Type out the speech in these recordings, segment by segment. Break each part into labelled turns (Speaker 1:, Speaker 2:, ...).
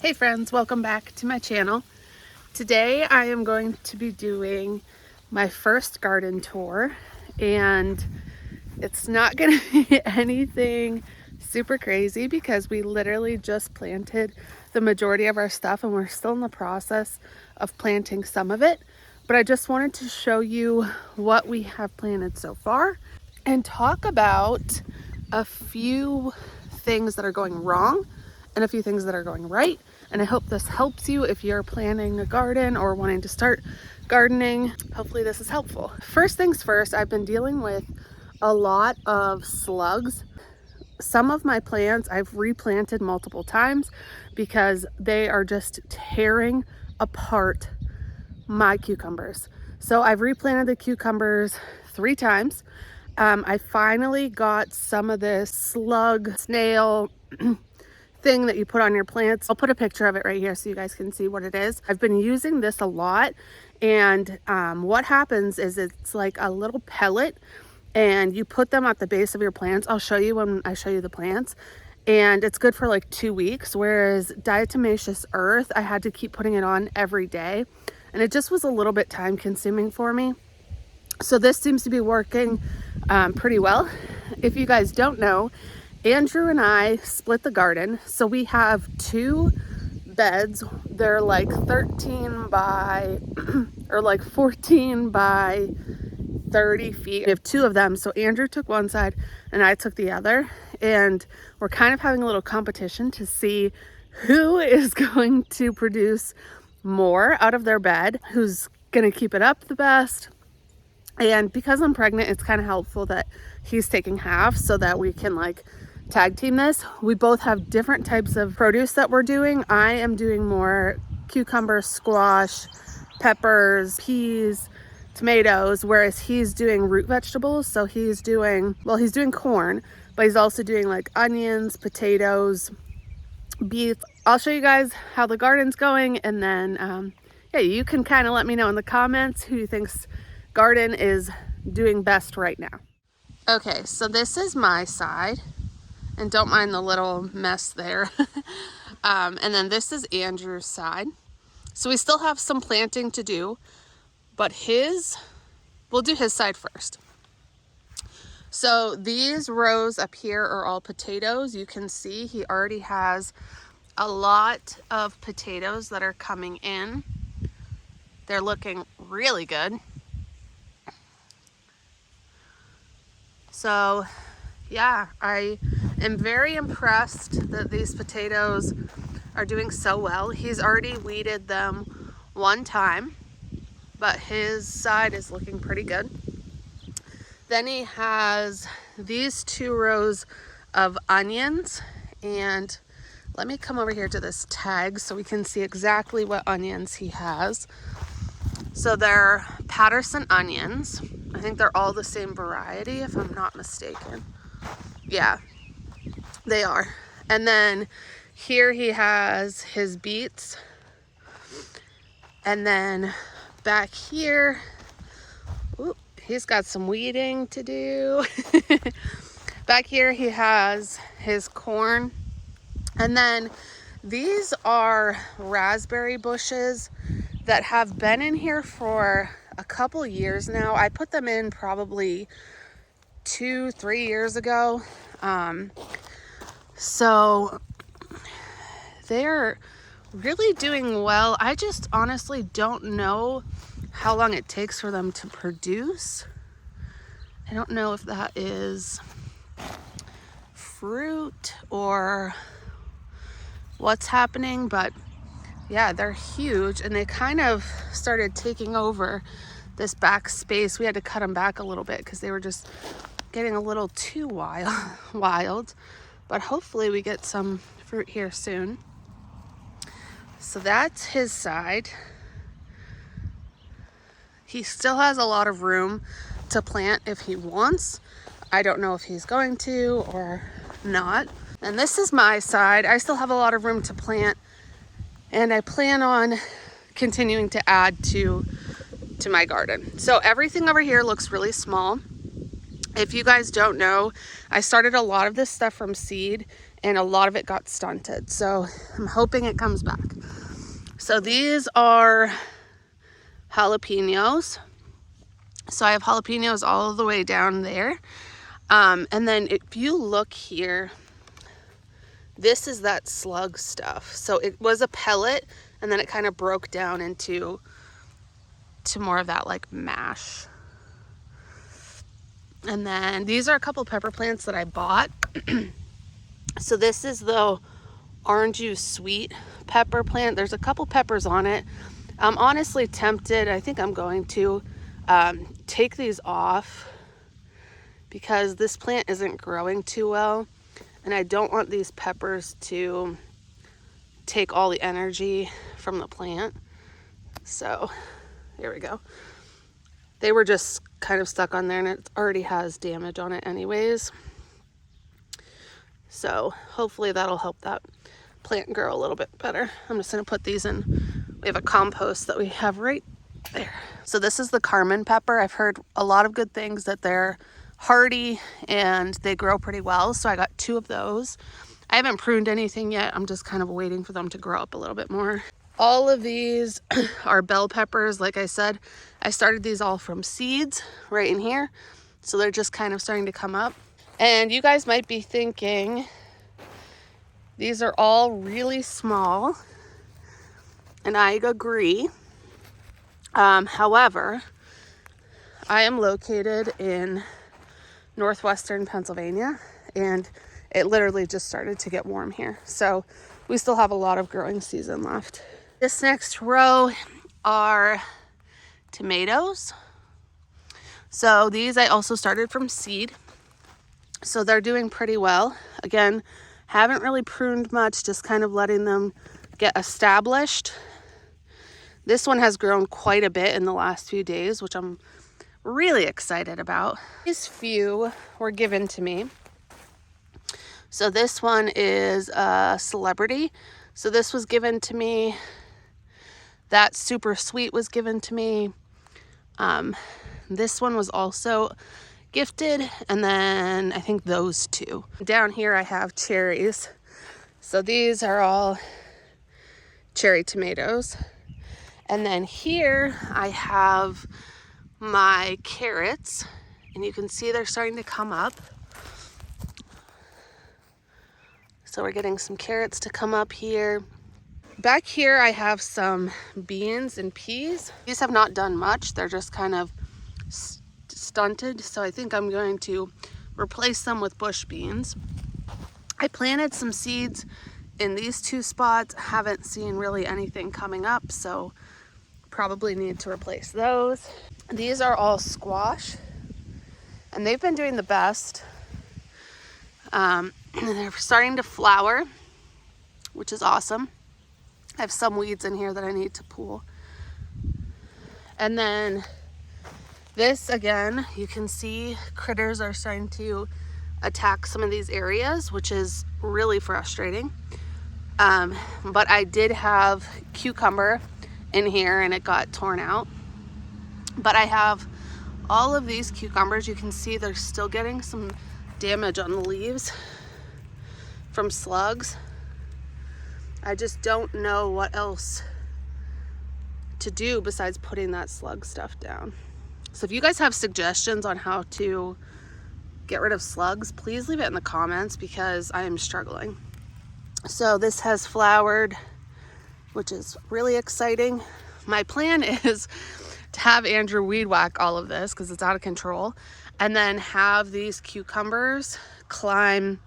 Speaker 1: Hey friends, welcome back to my channel. Today I am going to be doing my first garden tour, and it's not going to be anything super crazy because we literally just planted the majority of our stuff and we're still in the process of planting some of it. But I just wanted to show you what we have planted so far and talk about a few things that are going wrong and a few things that are going right. And I hope this helps you if you're planning a garden or wanting to start gardening. Hopefully this is helpful. First things first, I've been dealing with a lot of slugs. Some of my plants I've replanted multiple times because they are just tearing apart my cucumbers. So I've replanted the cucumbers 3 times. I finally got some of this slug snail thing that you put on your plants. I'll put a picture of it right here so you guys can see what it is. I've been using this a lot, and what happens is it's like a little pellet and you put them at the base of your plants. I'll show you when I show you the plants, and it's good for like 2 weeks, whereas diatomaceous earth I had to keep putting it on every day and it just was a little bit time consuming for me. So this seems to be working pretty well. If you guys don't know, Andrew and I split the garden. So we have 2 beds. They're like 13 by, or like 14 by 30 feet. We have 2 of them. So Andrew took one side and I took the other. And we're kind of having a little competition to see who is going to produce more out of their bed, who's going to keep it up the best. And because I'm pregnant, it's kind of helpful that he's taking half so that we can like tag team this. We both have different types of produce that we're doing. I am doing more cucumber, squash, peppers, peas, tomatoes, whereas he's doing root vegetables. So he's doing corn, but he's also doing like onions, potatoes, beef. I'll show you guys how the garden's going, and then yeah, you can kind of let me know in the comments who you think's garden is doing best right now. Okay, so this is my side, and don't mind the little mess there. And then this is Andrew's side. So we still have some planting to do, but we'll do his side first. So these rows up here are all potatoes. You can see he already has a lot of potatoes that are coming in. They're looking really good. So yeah, I am very impressed that these potatoes are doing so well. He's already weeded them 1 time, but his side is looking pretty good. Then he has these 2 rows of onions, and let me come over here to this tag so we can see exactly what onions he has. So they're Patterson onions. I think they're all the same variety if I'm not mistaken. Yeah, they are. And then here he has his beets. And then back here, ooh, he's got some weeding to do. Back here he has his corn. And then these are raspberry bushes that have been in here for a couple years now. I put them in probably 2-3 years ago. So they're really doing well. I just honestly don't know how long it takes for them to produce. I don't know if that is fruit or what's happening, but yeah, they're huge, and they kind of started taking over this back space. We had to cut them back a little bit because they were just getting a little too wild, but hopefully we get some fruit here soon. So that's his side. He still has a lot of room to plant if he wants. I don't know if he's going to or not. And this is my side. I still have a lot of room to plant, and I plan on continuing to add to my garden. So everything over here looks really small. If you guys don't know, I started a lot of this stuff from seed, and a lot of it got stunted. So I'm hoping it comes back. So these are jalapenos. So I have jalapenos all the way down there. And then if you look here, this is that slug stuff. So it was a pellet, and then it kind of broke down into more of that like mash. And then these are a couple pepper plants that I bought. So this is the orange juice sweet pepper plant. There's a couple peppers on it. I'm honestly tempted. I think I'm going to take these off because this plant isn't growing too well, and I don't want these peppers to take all the energy from the plant. So here we go. They were just kind of stuck on there, and it already has damage on it anyways. So hopefully that'll help that plant grow a little bit better. I'm just gonna put these in. We have a compost that we have right there. So this is the Carmen pepper. I've heard a lot of good things, that they're hardy and they grow pretty well. So I got 2 of those. I haven't pruned anything yet. I'm just kind of waiting for them to grow up a little bit more. All of these are bell peppers. Like I said, I started these all from seeds right in here. So they're just kind of starting to come up. And you guys might be thinking, these are all really small. And I agree. However, I am located in northwestern Pennsylvania, and it literally just started to get warm here. So we still have a lot of growing season left. This next row are tomatoes. So these I also started from seed. So they're doing pretty well. Again, haven't really pruned much, just kind of letting them get established. This one has grown quite a bit in the last few days, which I'm really excited about. These few were given to me. So this one is a celebrity. So this was given to me. That super sweet was given to me. This one was also gifted, and then I think those 2. Down here I have cherries. So these are all cherry tomatoes. And then here I have my carrots, and you can see they're starting to come up. So we're getting some carrots to come up here. Back here I have some beans and peas. These have not done much. They're just kind of stunted. So I think I'm going to replace them with bush beans. I planted some seeds in these 2 spots. Haven't seen really anything coming up, so probably need to replace those. These are all squash, and they've been doing the best. They're starting to flower, which is awesome. I have some weeds in here that I need to pull. And then this, again, you can see critters are starting to attack some of these areas, which is really frustrating. But I did have cucumber in here and it got torn out. But I have all of these cucumbers. You can see they're still getting some damage on the leaves from slugs. I just don't know what else to do besides putting that slug stuff down. So if you guys have suggestions on how to get rid of slugs, please leave it in the comments because I am struggling. So this has flowered, which is really exciting. My plan is to have Andrew weed whack all of this because it's out of control, and then have these cucumbers climb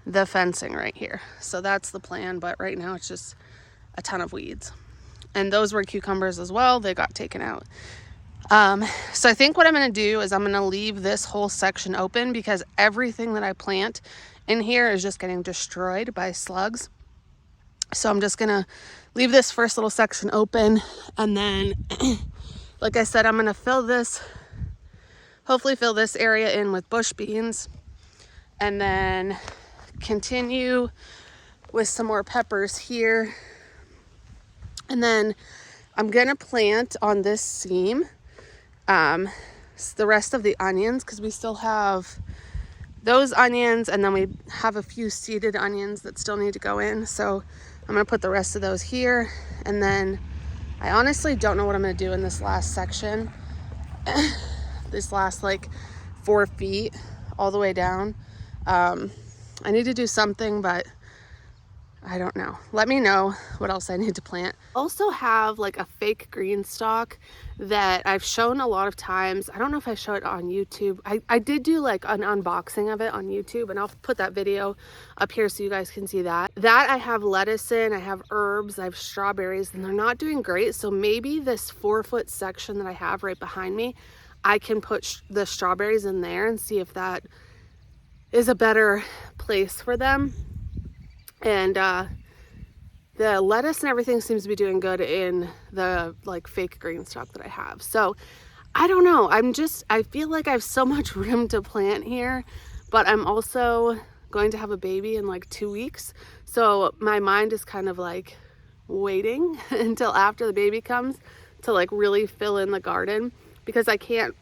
Speaker 1: the fencing right here. So that's the plan, but right now it's just a ton of weeds. And those were cucumbers as well. They got taken out. So I think what I'm going to do is I'm going to leave this whole section open because everything that I plant in here is just getting destroyed by slugs. So I'm just going to leave this first little section open, and then like I said, I'm going to hopefully fill this area in with bush beans, and then continue with some more peppers here. And then I'm gonna plant on this seam the rest of the onions because we still have those onions, and then we have a few seeded onions that still need to go in. So I'm gonna put the rest of those here. And then I honestly don't know what I'm gonna do in this last section. This last like 4 feet all the way down. I need to do something, but I don't know. Let me know what else I need to plant. Also have like a fake green stalk that I've shown a lot of times. I don't know if I show it on YouTube. I did do like an unboxing of it on YouTube, and I'll put that video up here so you guys can see that. That I have lettuce in, I have herbs, I have strawberries, and they're not doing great. So maybe this 4-foot section that I have right behind me, I can put the strawberries in there and see if that is a better place for them. And the lettuce and everything seems to be doing good in the like fake green stock that I have. So I don't know. I feel like I have so much room to plant here, but I'm also going to have a baby in like 2 weeks. So my mind is kind of like waiting until after the baby comes to like really fill in the garden, because I can't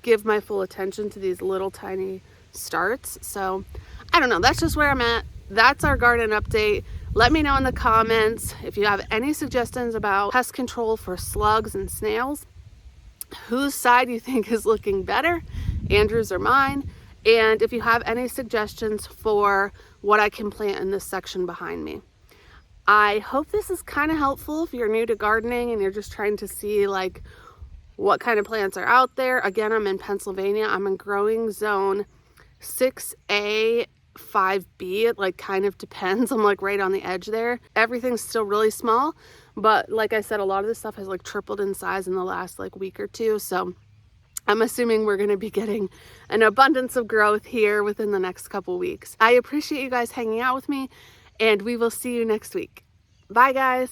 Speaker 1: give my full attention to these little tiny starts. So I don't know. That's just where I'm at. That's our garden update. Let me know in the comments if you have any suggestions about pest control for slugs and snails, whose side you think is looking better, Andrew's or mine, and if you have any suggestions for what I can plant in this section behind me. I hope this is kind of helpful if you're new to gardening and you're just trying to see like what kind of plants are out there. Again, I'm in Pennsylvania. I'm in growing zone 6A, 5B. It like kind of depends. I'm like right on the edge there. Everything's still really small, but like I said, a lot of this stuff has like tripled in size in the last like week or two. So I'm assuming we're going to be getting an abundance of growth here within the next couple weeks. I appreciate you guys hanging out with me, and we will see you next week. Bye guys.